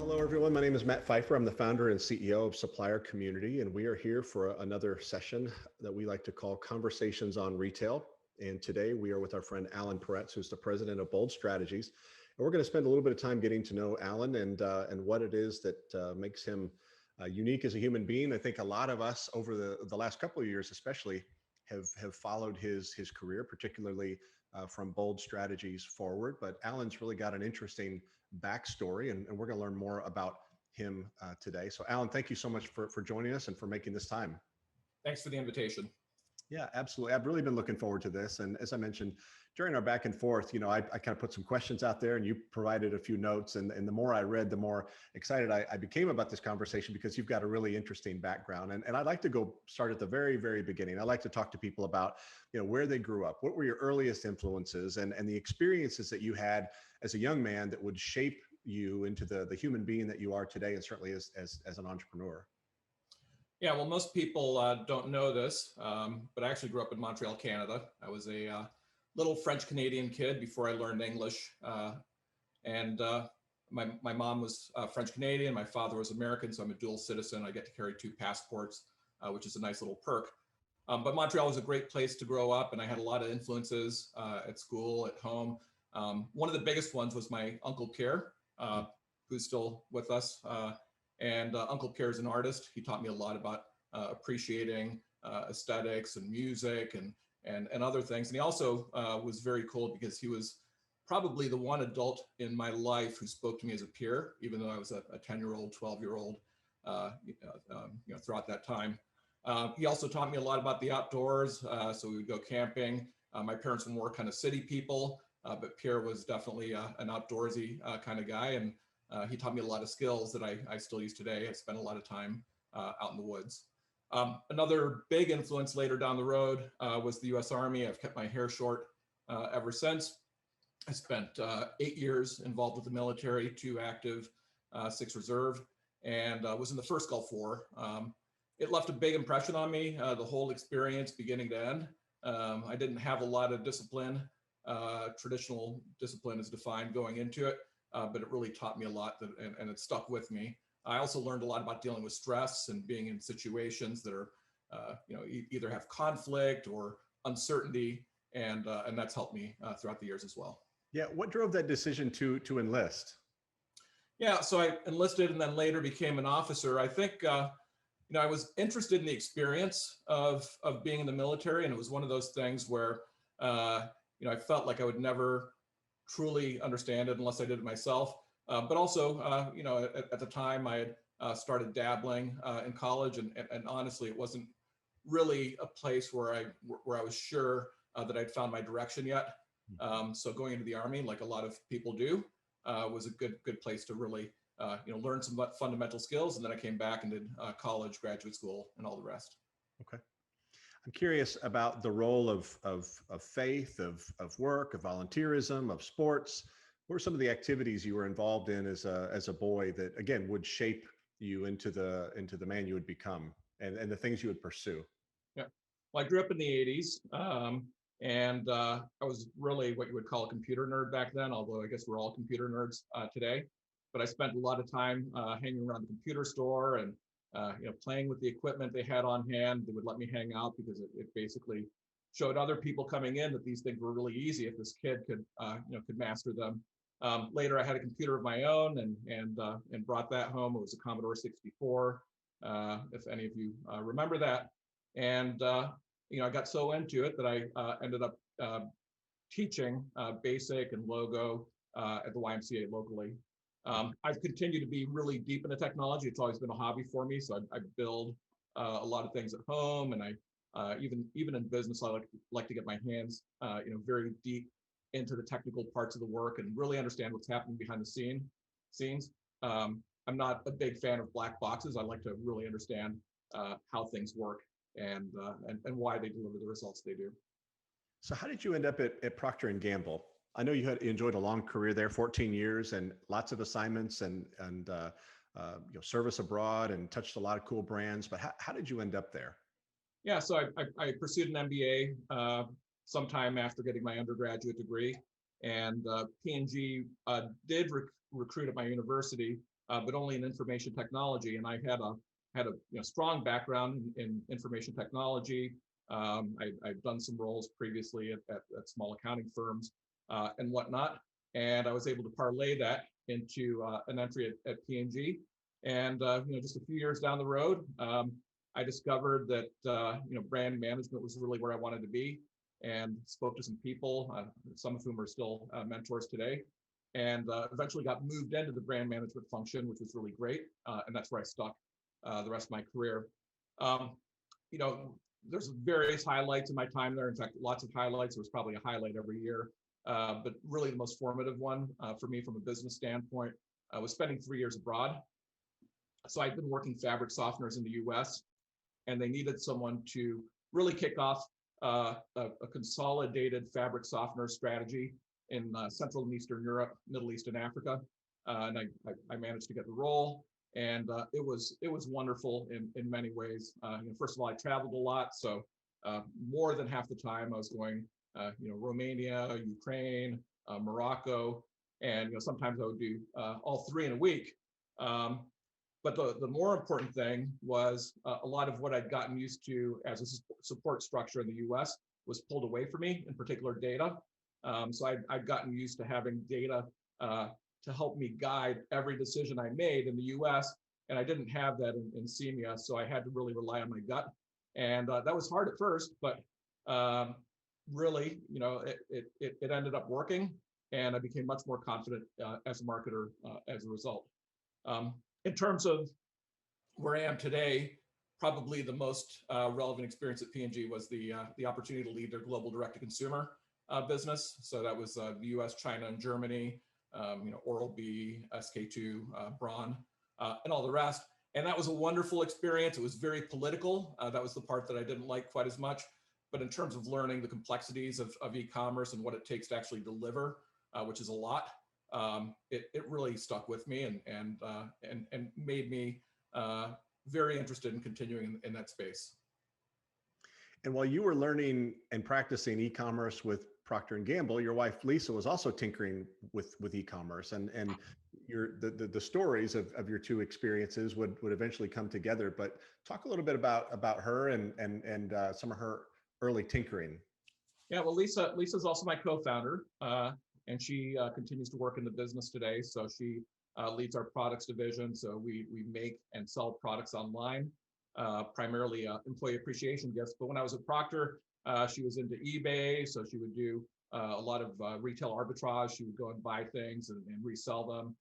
Hello, everyone. My name is Matt Pfeiffer. I'm the founder and CEO of Supplier Community, and we are here for another session that we like to call Conversations on Retail. And today we are with our friend Allan Peretz, who's the president of Bold Strategies. And we're going to spend a little bit of time getting to know Allan and what it is that makes him unique as a human being. I think a lot of us over the last couple of years, especially, have followed his career, particularly from Bold Strategies forward. But Allan's really got an interesting backstory, and we're going to learn more about him today. So Allan, thank you so much for joining us and for making this time. Thanks for the invitation. Yeah, absolutely. I've really been looking forward to this. And as I mentioned, during our back and forth, I kind of put some questions out there and you provided a few notes. And the more I read, the more excited I became about this conversation, because you've got a really interesting background. And I'd like to go start at the very, very beginning. I like to talk to people about, where they grew up. What were your earliest influences and the experiences that you had as a young man that would shape you into the human being that you are today, and certainly as an entrepreneur? Yeah, well, most people don't know this, but I actually grew up in Montreal, Canada. I was a little French-Canadian kid before I learned English. My mom was French-Canadian, my father was American, so I'm a dual citizen. I get to carry 2 passports, which is a nice little perk. But Montreal was a great place to grow up, and I had a lot of influences at school, at home. One of the biggest ones was my Uncle Pierre, who's still with us. Uncle Pierre is an artist. He taught me a lot about appreciating aesthetics and music and other things. And he also was very cool because he was probably the one adult in my life who spoke to me as a peer, even though I was a 10-year-old, 12-year-old, throughout that time. He also taught me a lot about the outdoors. So we would go camping. My parents were more kind of city people, but Pierre was definitely an outdoorsy kind of guy. And he taught me a lot of skills that I still use today. I spent a lot of time out in the woods. Another big influence later down the road was the U.S. Army. I've kept my hair short ever since. I spent 8 years involved with the military, 2 active, 6 reserve, and was in the first Gulf War. It left a big impression on me, the whole experience beginning to end. I didn't have a lot of discipline. Traditional discipline is defined going into it. But it really taught me a lot, and it stuck with me. I also learned a lot about dealing with stress and being in situations that are, either have conflict or uncertainty, and that's helped me throughout the years as well. Yeah, what drove that decision to enlist? Yeah, so I enlisted and then later became an officer. I think, I was interested in the experience of being in the military, and it was one of those things where, I felt like I would never truly understand it unless I did it myself. But also, at the time I had started dabbling in college, and honestly, it wasn't really a place where I was sure that I'd found my direction yet. So going into the Army, like a lot of people do, was a good place to really learn some fundamental skills. And then I came back and did college, graduate school, and all the rest. Okay. I'm curious about the role of faith, of work, of volunteerism, of sports. What were some of the activities you were involved in as a boy that, again, would shape you into the man you would become, and the things you would pursue? Yeah, well, I grew up in the 80s, and I was really what you would call a computer nerd back then, although I guess we're all computer nerds today. But I spent a lot of time hanging around the computer store and playing with the equipment they had on hand. They would let me hang out because it basically showed other people coming in that these things were really easy if this kid could master them. Later, I had a computer of my own and brought that home. It was a Commodore 64, if any of you remember that. And I got so into it that I ended up teaching basic and logo at the YMCA locally. I've continued to be really deep into technology. It's always been a hobby for me. So I build a lot of things at home, and I even in business, I like to get my hands very deep into the technical parts of the work and really understand what's happening behind the scenes. I'm not a big fan of black boxes. I like to really understand how things work and why they deliver the results they do. So how did you end up at Procter & Gamble? I know you enjoyed a long career there, 14 years, and lots of assignments and service abroad, and touched a lot of cool brands. But how did you end up there? Yeah, so I pursued an MBA sometime after getting my undergraduate degree, and P&G did recruit at my university but only in information technology. And I had a strong background in information technology. I've done some roles previously at small accounting firms and whatnot. And I was able to parlay that into an entry at P&G. And just a few years down the road, I discovered that brand management was really where I wanted to be, and spoke to some people, some of whom are still mentors today, and eventually got moved into the brand management function, which was really great, and that's where I stuck the rest of my career. There's various highlights in my time there. In fact, lots of highlights. There was probably a highlight every year, but really the most formative one for me from a business standpoint was spending 3 years abroad. So I'd been working fabric softeners in the US, and they needed someone to really kick off a consolidated fabric softener strategy in Central and Eastern Europe, Middle East, and Africa. And I managed to get the role, and it was wonderful in many ways. First of all, I traveled a lot, so more than half the time I was going, Romania, Ukraine, Morocco, and sometimes I would do all three in a week. But the more important thing was a lot of what I'd gotten used to as a support structure in the US was pulled away from me, in particular data. So I'd gotten used to having data to help me guide every decision I made in the US, and I didn't have that in CEMEA, so I had to really rely on my gut. And that was hard at first, but really, it ended up working, and I became much more confident as a marketer as a result. In terms of where I am today, probably the most relevant experience at P&G was the opportunity to lead their global direct-to-consumer business. So that was the US, China, and Germany, Oral-B, SK2, Braun, and all the rest. And that was a wonderful experience. It was very political. That was the part that I didn't like quite as much. But in terms of learning the complexities of e-commerce and what it takes to actually deliver, which is a lot, it really stuck with me and made me very interested in continuing in that space. And while you were learning and practicing e-commerce with Procter & Gamble, your wife Lisa was also tinkering with e-commerce, and the stories of your two experiences would eventually come together. But talk a little bit about her and some of her early tinkering. Yeah, well, Lisa's also my co-founder, and she continues to work in the business today. So she leads our products division. So we make and sell products online, primarily employee appreciation gifts. But when I was at Procter, she was into eBay. So she would do a lot of retail arbitrage. She would go and buy things and resell them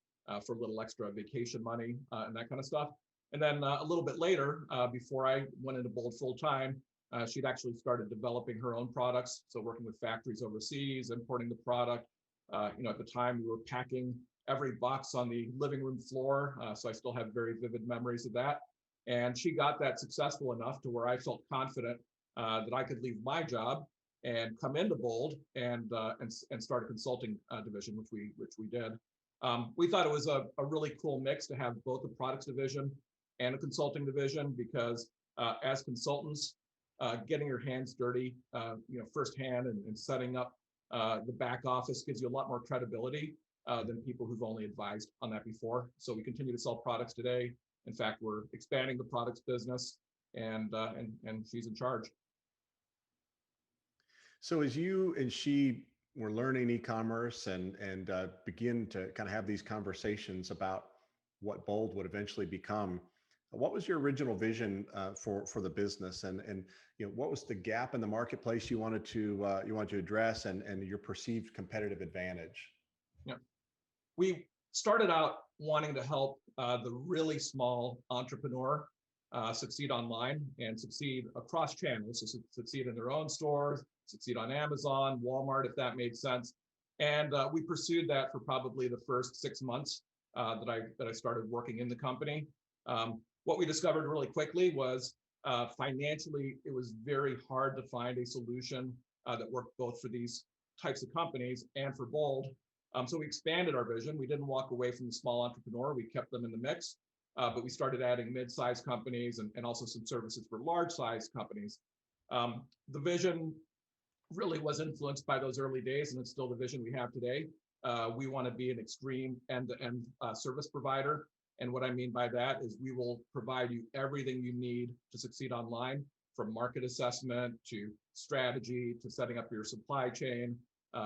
for a little extra vacation money and that kind of stuff. And then a little bit later, before I went into Bold full time, she'd actually started developing her own products. So working with factories overseas, importing the product. At the time we were packing every box on the living room floor. So I still have very vivid memories of that. And she got that successful enough to where I felt confident that I could leave my job and come into Bold and start a consulting division, which we did. We thought it was a really cool mix to have both a products division and a consulting division, because as consultants, getting your hands dirty, firsthand and setting up the back office gives you a lot more credibility than people who've only advised on that before. So we continue to sell products today. In fact, we're expanding the products business, and she's in charge. So as you and she were learning e-commerce and begin to kind of have these conversations about what Bold would eventually become, what was your original vision for the business, and what was the gap in the marketplace you wanted to address, and your perceived competitive advantage? Yeah, we started out wanting to help the really small entrepreneur succeed online and succeed across channels, so succeed in their own stores, succeed on Amazon, Walmart, if that made sense. And we pursued that for probably the first 6 months that I started working in the company. What we discovered really quickly was financially, it was very hard to find a solution that worked both for these types of companies and for Bold. So we expanded our vision. We didn't walk away from the small entrepreneur. We kept them in the mix, but we started adding mid-sized companies and also some services for large-sized companies. The vision really was influenced by those early days, and it's still the vision we have today. We want to be an extreme end-to-end service provider. And what I mean by that is we will provide you everything you need to succeed online, from market assessment to strategy to setting up your supply chain,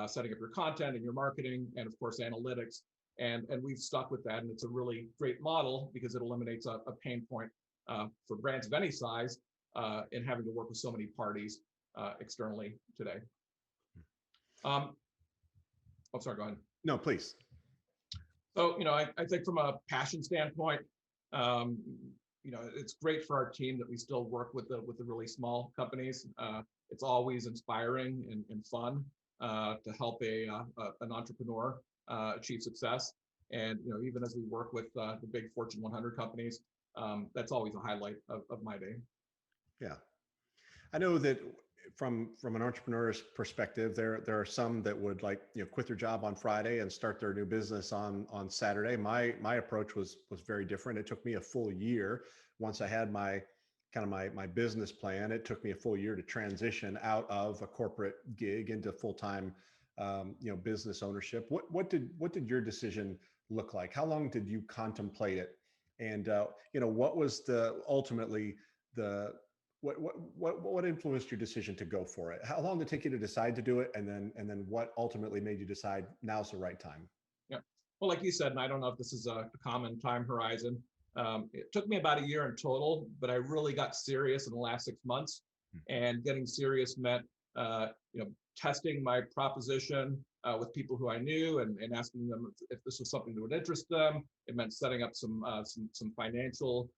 setting up your content and your marketing, and of course, analytics. And we've stuck with that. And it's a really great model because it eliminates a pain point for brands of any size in having to work with so many parties externally today. Oh, sorry, go ahead. No, please. So, I think from a passion standpoint, it's great for our team that we still work with the really small companies. It's always inspiring and fun to help an entrepreneur achieve success. And even as we work with the big Fortune 100 companies, that's always a highlight of my day. Yeah, I know that from an entrepreneur's perspective, there are some that would quit their job on Friday and start their new business on Saturday. My approach was very different. It took me a full year. Once I had my business plan, it took me a full year to transition out of a corporate gig into full-time business ownership. What did your decision look like? How long did you contemplate it? And what was ultimately what influenced your decision to go for it? How long did it take you to decide to do it? And then what ultimately made you decide now's the right time? Yeah. Well, like you said, and I don't know if this is a common time horizon. It took me about a year in total, but I really got serious in the last 6 months. And getting serious meant, testing my proposition with people who I knew and asking them if this was something that would interest them. It meant setting up some financial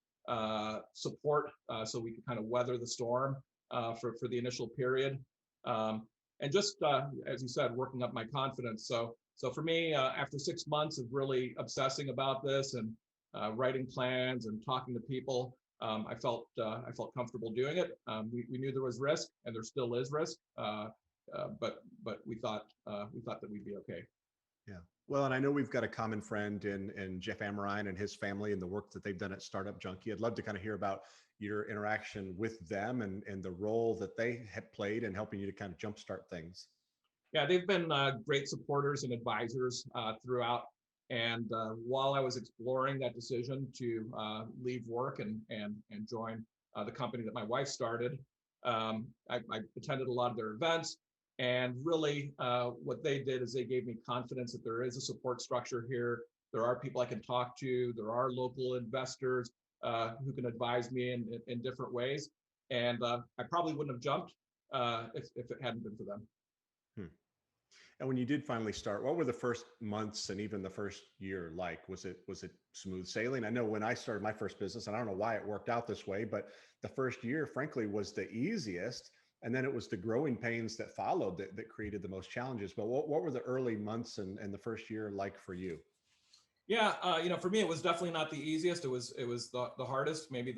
support so we could kind of weather the storm for the initial period. And just, as you said, working up my confidence. So for me, after 6 months of really obsessing about this and writing plans and talking to people, I felt comfortable doing it. We knew there was risk, and there still is risk, but we thought that we'd be okay. Yeah. Well, and I know we've got a common friend in Jeff Amrine and his family and the work that they've done at Startup Junkie. I'd love to kind of hear about your interaction with them and the role that they have played in helping you to kind of jumpstart things. Yeah, they've been great supporters and advisors throughout. And while I was exploring that decision to leave work and join the company that my wife started, I attended a lot of their events. And really, what they did is they gave me confidence that there is a support structure here. There are people I can talk to. There are local investors who can advise me in different ways. And I probably wouldn't have jumped if it hadn't been for them. And when you did finally start, what were the first months and even the first year like? Was it smooth sailing? I know when I started my first business, and I don't know why it worked out this way, but the first year, frankly, was the easiest. And then it was the growing pains that followed that created the most challenges. But what were the early months and the first year like for you? Yeah, for me, it was definitely not the easiest. It was the hardest. Maybe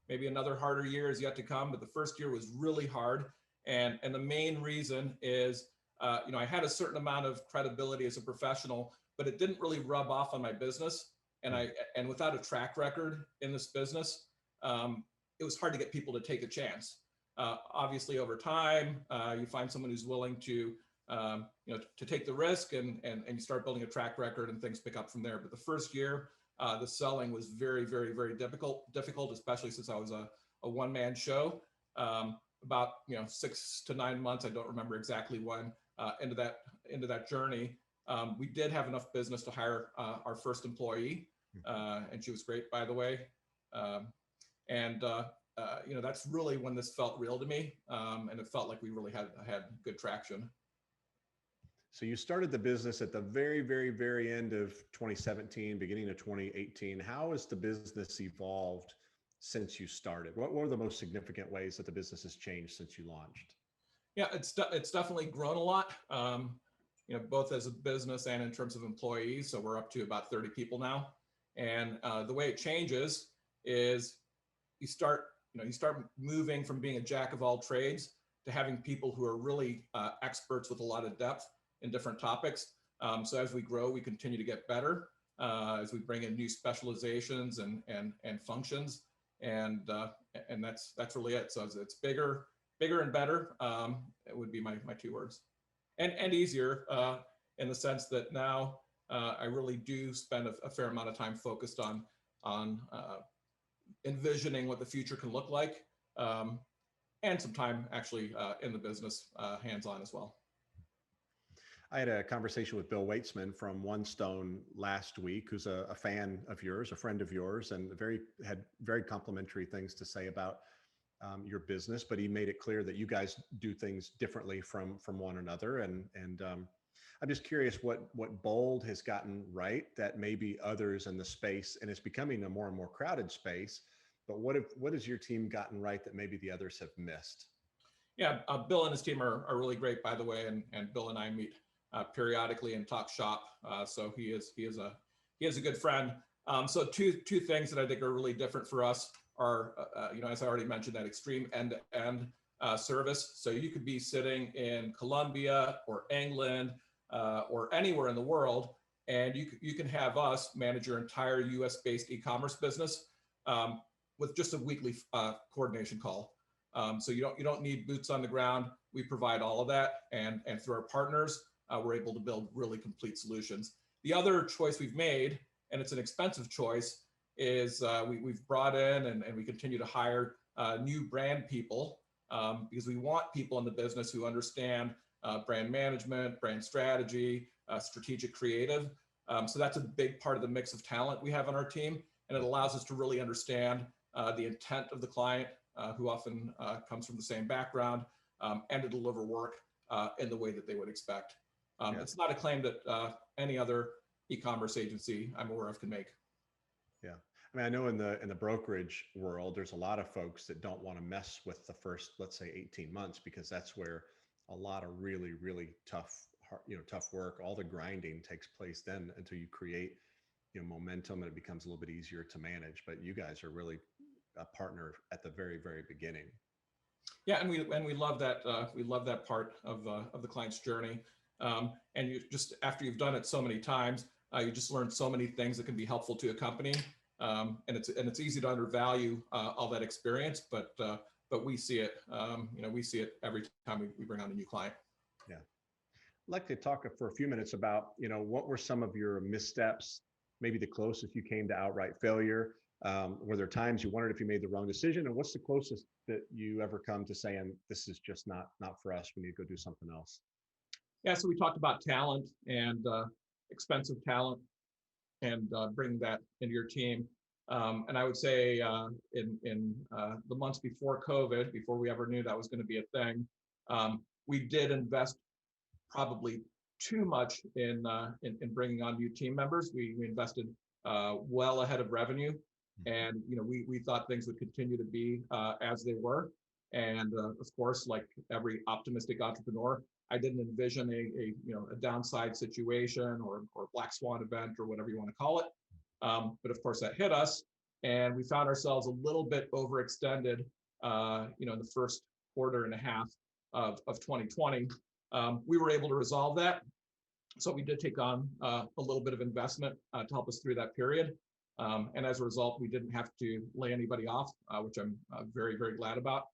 another harder year is yet to come. But the first year was really hard, and the main reason is I had a certain amount of credibility as a professional, but it didn't really rub off on my business. And without a track record in this business, it was hard to get people to take a chance. Obviously, over time, you find someone who's willing to take the risk, and you start building a track record, and things pick up from there. But the first year, the selling was very, very, very difficult, especially since I was a one-man show. About 6 to 9 months, I don't remember exactly when, into that journey, we did have enough business to hire our first employee, and she was great, by the way. That's really when this felt real to me, and it felt like we really had good traction. So you started the business at the very, very, very end of 2017, beginning of 2018. How has the business evolved since you started? What were the most significant ways that the business has changed since you launched? Yeah, it's definitely grown a lot, both as a business and in terms of employees. So we're up to about 30 people now. And the way it changes is you start moving from being a jack of all trades to having people who are really experts with a lot of depth in different topics. So as we grow, we continue to get better as we bring in new specializations and functions, and that's really it. So it's bigger and better. It would be my 2 words, and easier in the sense that now I really do spend a fair amount of time focused on envisioning what the future can look like, and some time actually in the business hands-on as well. I had a conversation with Bill Weitzman from One Stone last week, who's a fan of yours, a friend of yours, and had very complimentary things to say about your business. But he made it clear that you guys do things differently from one another. And I'm just curious what Bold has gotten right that maybe others in the space, and it's becoming a more and more crowded space. But what has your team gotten right that maybe the others have missed? Yeah, Bill and his team are really great, by the way, and Bill and I meet periodically and talk shop. So he is a good friend. So two things that I think are really different for us are, as I already mentioned, that extreme end-to-end service. So you could be sitting in Colombia or England or anywhere in the world, and you can have us manage your entire US-based e-commerce business with just a weekly coordination call. So you don't need boots on the ground. We provide all of that, and through our partners, we're able to build really complete solutions. The other choice we've made, and it's an expensive choice, is we've brought in and we continue to hire new brand people because we want people in the business who understand brand management, brand strategy, strategic creative. So that's a big part of the mix of talent we have on our team, and it allows us to really understand the intent of the client, who often comes from the same background, and to deliver work in the way that they would expect. It's not a claim that any other e-commerce agency I'm aware of can make. Yeah, I mean, I know in the brokerage world, there's a lot of folks that don't want to mess with the first, let's say, 18 months, because that's where a lot of really, really tough work, all the grinding takes place then until you create, momentum, and it becomes a little bit easier to manage. But you guys are really a partner at the very, very beginning. Yeah, and we love that. We love that part of the client's journey. And you just, after you've done it so many times, you just learn so many things that can be helpful to a company. And it's easy to undervalue all that experience, but we see it. We see it every time we bring on a new client. Yeah, I'd like to talk for a few minutes about what were some of your missteps, maybe the closest you came to outright failure. Were there times you wondered if you made the wrong decision, and what's the closest that you ever come to saying this is just not for us, we need to go do something else? Yeah, so we talked about talent and expensive talent and bringing that into your team. And I would say in the months before COVID, before we ever knew that was going to be a thing, we did invest probably too much in bringing on new team members. We invested well ahead of revenue, and we thought things would continue to be as they were. And of course, like every optimistic entrepreneur, I didn't envision a downside situation or black swan event or whatever you want to call it. But of course that hit us, and we found ourselves a little bit overextended, in the first quarter and a half of 2020. We were able to resolve that. So we did take on a little bit of investment to help us through that period. And as a result, we didn't have to lay anybody off, which I'm very, very glad about.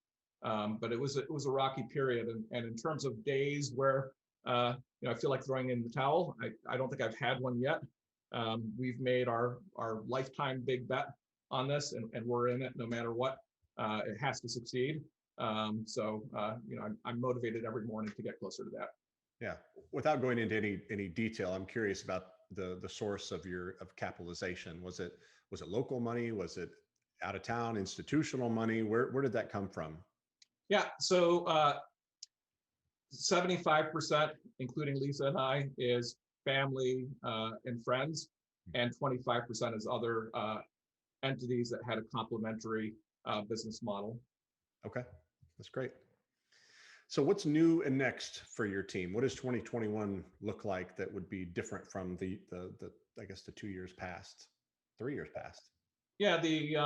But it was a rocky period, and in terms of days where I feel like throwing in the towel, I don't think I've had one yet. We've made our lifetime big bet on this, and we're in it no matter what. It has to succeed. So I'm motivated every morning to get closer to that. Yeah, without going into any detail, I'm curious about the source of capitalization. Was it local money? Was it out of town institutional money? Where did that come from? Yeah, so 75%, including Lisa and I, is family and friends, and 25% is other entities that had a complementary business model. Okay, that's great. So what's new and next for your team? What does 2021 look like that would be different from the I guess the 2 years past, 3 years past? Yeah, the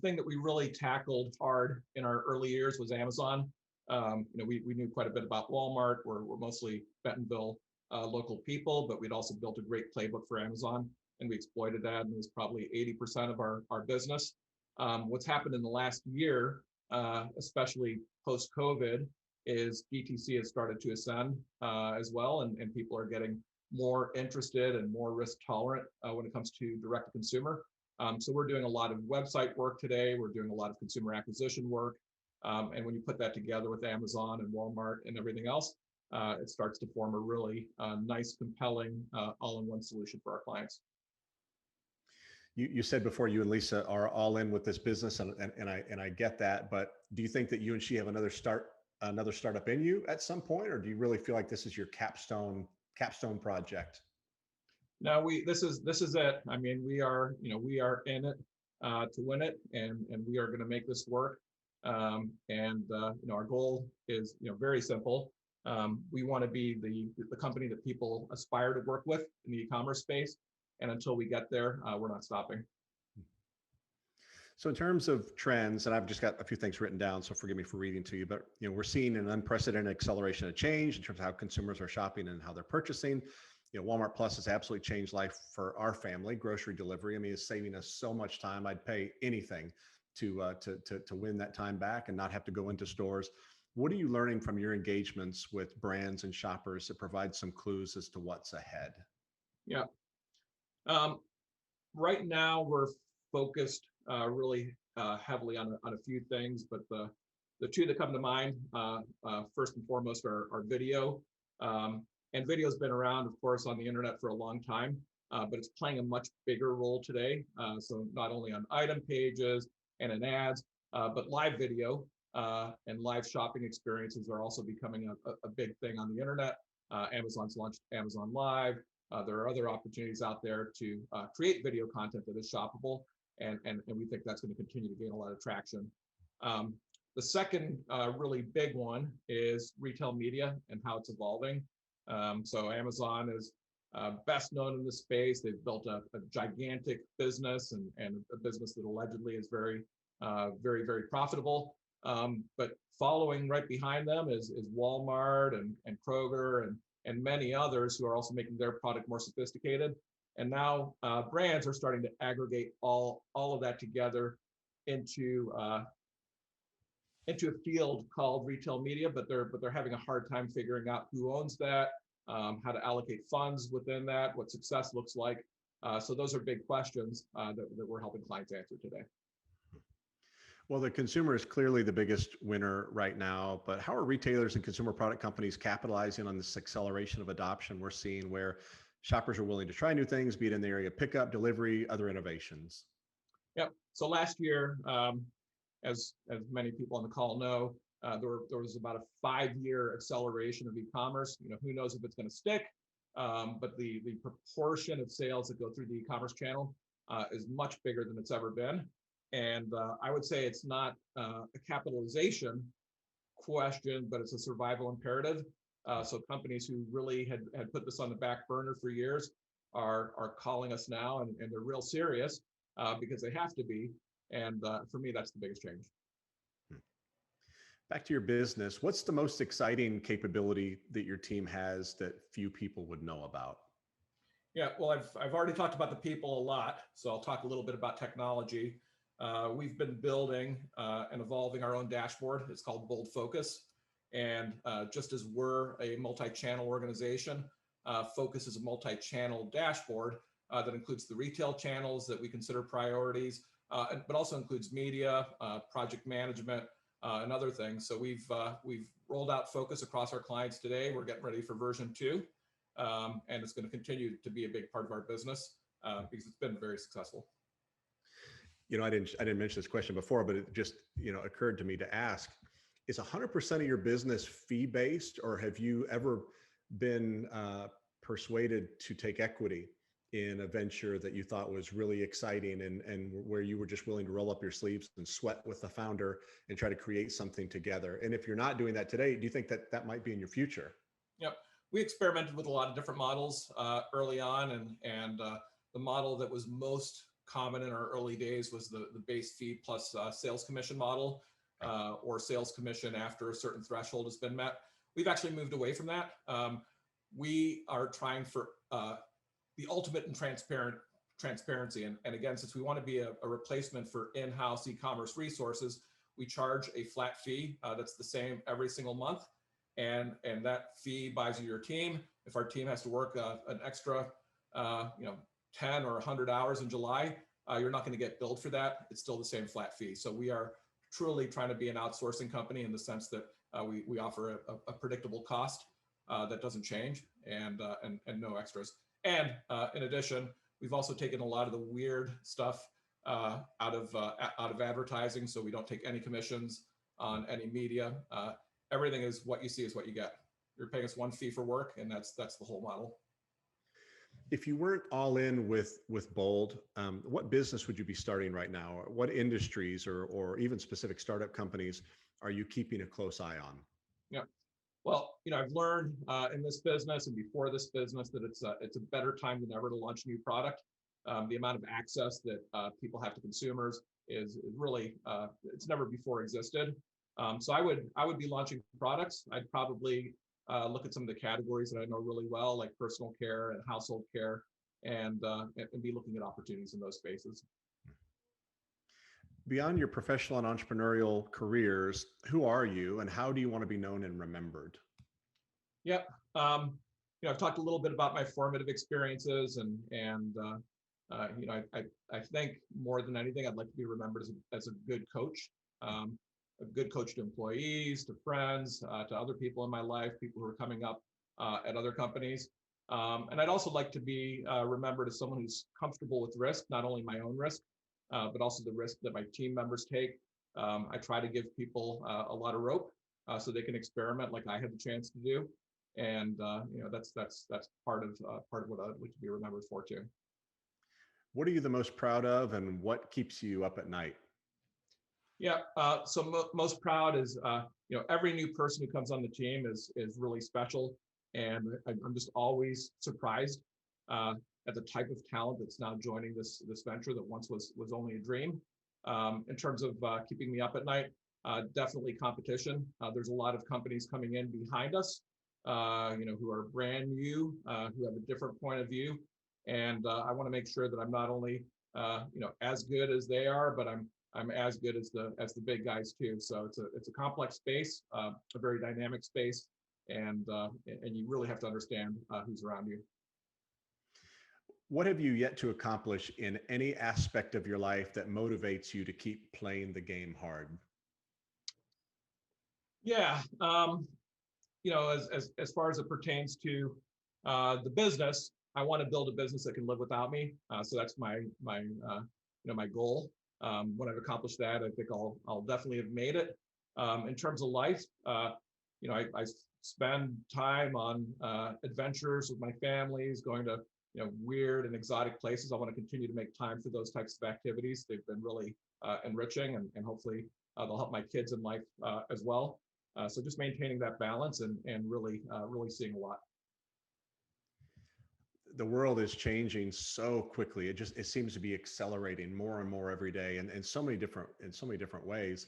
thing that we really tackled hard in our early years was Amazon. We knew quite a bit about Walmart. We're mostly Bentonville local people, but we'd also built a great playbook for Amazon, and we exploited that, and it was probably 80% of our business. What's happened in the last year, especially post-COVID, is DTC has started to ascend as well, and people are getting more interested and more risk tolerant when it comes to direct to consumer. So we're doing a lot of website work today. We're doing a lot of consumer acquisition work. And when you put that together with Amazon and Walmart and everything else, it starts to form a really nice, compelling all-in-one solution for our clients. You said before you and Lisa are all in with this business, and I get that. But do you think that you and she have another startup in you at some point, or do you really feel like this is your capstone project? No, this is it. I mean, we are in it to win it, and we are going to make this work. Our goal is very simple. We want to be the company that people aspire to work with in the e-commerce space. And until we get there, we're not stopping. So in terms of trends, and I've just got a few things written down, so forgive me for reading to you, but we're seeing an unprecedented acceleration of change in terms of how consumers are shopping and how they're purchasing. Walmart Plus has absolutely changed life for our family. Grocery delivery, I mean, is saving us so much time. I'd pay anything to win that time back and not have to go into stores. What are you learning from your engagements with brands and shoppers that provide some clues as to what's ahead? Yeah. Right now, we're focused really heavily on a few things, but the two that come to mind, first and foremost, are video. And video has been around, of course, on the internet for a long time, but it's playing a much bigger role today. So not only on item pages and in ads, but live video and live shopping experiences are also becoming a big thing on the internet. Amazon's launched Amazon Live. There are other opportunities out there to create video content that is shoppable, and we think that's going to continue to gain a lot of traction. The second really big one is retail media and how it's evolving. So Amazon is best known in the space. They've built a gigantic business and a business that allegedly is very, very profitable. But following right behind them is Walmart and Kroger and many others who are also making their product more sophisticated. And now brands are starting to aggregate all of that together into a field called retail media, but they're having a hard time figuring out who owns that, how to allocate funds within that, what success looks like. So those are big questions that we're helping clients answer today. Well, the consumer is clearly the biggest winner right now, but how are retailers and consumer product companies capitalizing on this acceleration of adoption we're seeing, where shoppers are willing to try new things, be it in the area of pickup, delivery, other innovations? Yep. So last year, as many people on the call know, there was about a 5-year acceleration of e-commerce. Who knows if it's going to stick, but the proportion of sales that go through the e-commerce channel is much bigger than it's ever been. And I would say it's not a capitalization question, but it's a survival imperative. So companies who really had put this on the back burner for years are calling us now, and they're real serious because they have to be. And for me, that's the biggest change. Back to your business, what's the most exciting capability that your team has that few people would know about? Yeah, well, I've already talked about the people a lot, so I'll talk a little bit about technology. We've been building and evolving our own dashboard. It's called Bold Focus. And just as we're a multi-channel organization, Focus is a multi-channel dashboard that includes the retail channels that we consider priorities, but also includes media, project management, and other things. So we've rolled out Focus across our clients today. We're getting ready for version 2, and it's going to continue to be a big part of our business because it's been very successful. I didn't mention this question before, but it just occurred to me to ask: is 100% of your business fee-based, or have you ever been persuaded to take equity in a venture that you thought was really exciting and where you were just willing to roll up your sleeves and sweat with the founder and try to create something together? And if you're not doing that today, do you think that might be in your future? Yep. We experimented with a lot of different models early on, and the model that was most common in our early days was the base fee plus sales commission model, or sales commission after a certain threshold has been met. We've actually moved away from that. We are trying for the ultimate in transparency. And again, since we want to be a replacement for in-house e-commerce resources, we charge a flat fee that's the same every single month. And that fee buys you your team. If our team has to work an extra 10 or 100 hours in July, you're not going to get billed for that. It's still the same flat fee. So we are truly trying to be an outsourcing company in the sense that we offer a predictable cost that doesn't change, and no extras. And in addition, we've also taken a lot of the weird stuff out of advertising, so we don't take any commissions on any media. Everything is what you see is what you get. You're paying us one fee for work, and that's the whole model. If you weren't all in with Bold, what business would you be starting right now? What industries or even specific startup companies are you keeping a close eye on? Yeah. Well, I've learned in this business and before this business that it's a better time than ever to launch a new product. The amount of access that people have to consumers is really it's never before existed. So I would be launching products. I'd probably look at some of the categories that I know really well, like personal care and household care, and be looking at opportunities in those spaces. Beyond your professional and entrepreneurial careers, who are you and how do you want to be known and remembered? Yep. I've talked a little bit about my formative experiences, and I think more than anything, I'd like to be remembered as a good coach, a good coach to employees, to friends, to other people in my life, people who are coming up at other companies. And I'd also like to be remembered as someone who's comfortable with risk, not only my own risk, but also the risk that my team members take. I try to give people a lot of rope so they can experiment like I had the chance to do. And that's part of what I'd like to be remembered for too. What are you the most proud of, and what keeps you up at night? Yeah, so most proud is every new person who comes on the team is really special, and I'm just always surprised at the type of talent that's now joining this venture that once was only a dream. In terms of keeping me up at night, definitely competition. There's a lot of companies coming in behind us, who are brand new, who have a different point of view, and I want to make sure that I'm not only as good as they are, but I'm as good as the big guys too. So it's a complex space, a very dynamic space, and you really have to understand who's around you. What have you yet to accomplish in any aspect of your life that motivates you to keep playing the game hard? Yeah, as far as it pertains to the business, I want to build a business that can live without me. So that's my goal. When I've accomplished that, I think I'll definitely have made it. In terms of life, I spend time on adventures with my families, going to weird and exotic places. I want to continue to make time for those types of activities. They've been really enriching, and hopefully they'll help my kids in life as well. So just maintaining that balance and really seeing a lot. The world is changing so quickly. It seems to be accelerating more and more every day, and in so many different ways.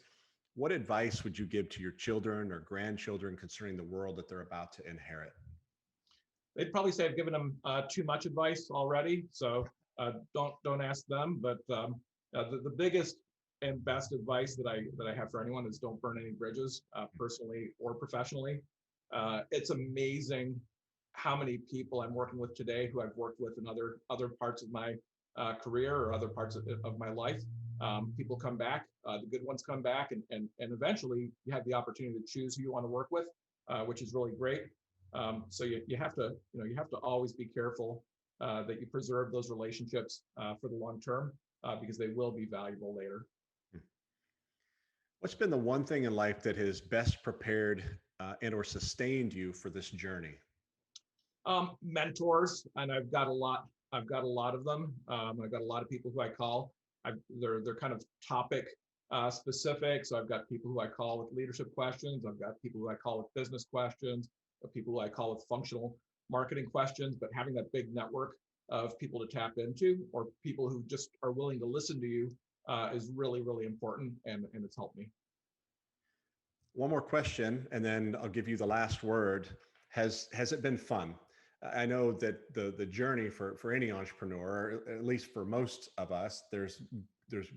What advice would you give to your children or grandchildren concerning the world that they're about to inherit? They'd probably say I've given them too much advice already, so don't ask them. But the biggest and best advice that I have for anyone is don't burn any bridges, personally or professionally. It's amazing how many people I'm working with today who I've worked with in other parts of my career or other parts of my life. People come back, the good ones come back, and eventually you have the opportunity to choose who you want to work with, which is really great. So you have to always be careful that you preserve those relationships for the long term because they will be valuable later. What's been the one thing in life that has best prepared and or sustained you for this journey? Mentors, and I've got a lot of them. I've got a lot of people who I call. They're kind of topic specific. So I've got people who I call with leadership questions. I've got people who I call with business questions. People who I call with functional marketing questions. But having that big network of people to tap into, or people who just are willing to listen to you, is really, really important, and it's helped me. One more question, and then I'll give you the last word. Has it been fun? I know that the journey for any entrepreneur, at least for most of us, there's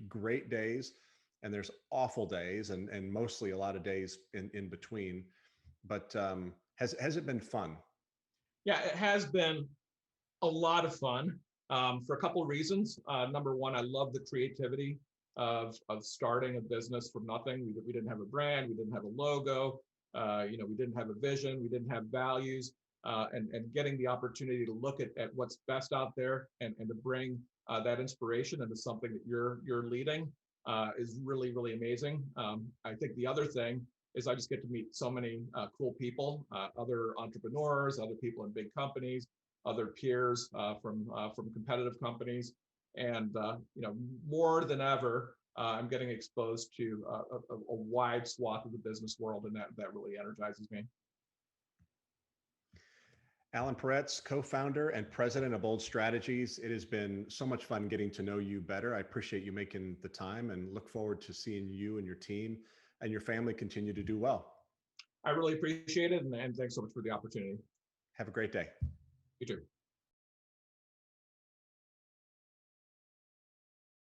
great days and there's awful days, and mostly a lot of days in between. But has it been fun? Yeah, it has been a lot of fun. for a couple of reasons. Number one, I love the creativity of starting a business from nothing. We didn't have a brand, we didn't have a logo, we didn't have a vision, we didn't have values, and getting the opportunity to look at what's best out there and to bring that inspiration into something that you're leading is really, really amazing. I think the other thing is I just get to meet so many cool people, other entrepreneurs, other people in big companies, other peers from competitive companies, and more than ever, I'm getting exposed to a wide swath of the business world, and that really energizes me. Allan Peretz, co-founder and president of Bold Strategies. It has been so much fun getting to know you better. I appreciate you making the time and look forward to seeing you and your team and your family continue to do well. I really appreciate it, and thanks so much for the opportunity. Have a great day. You too.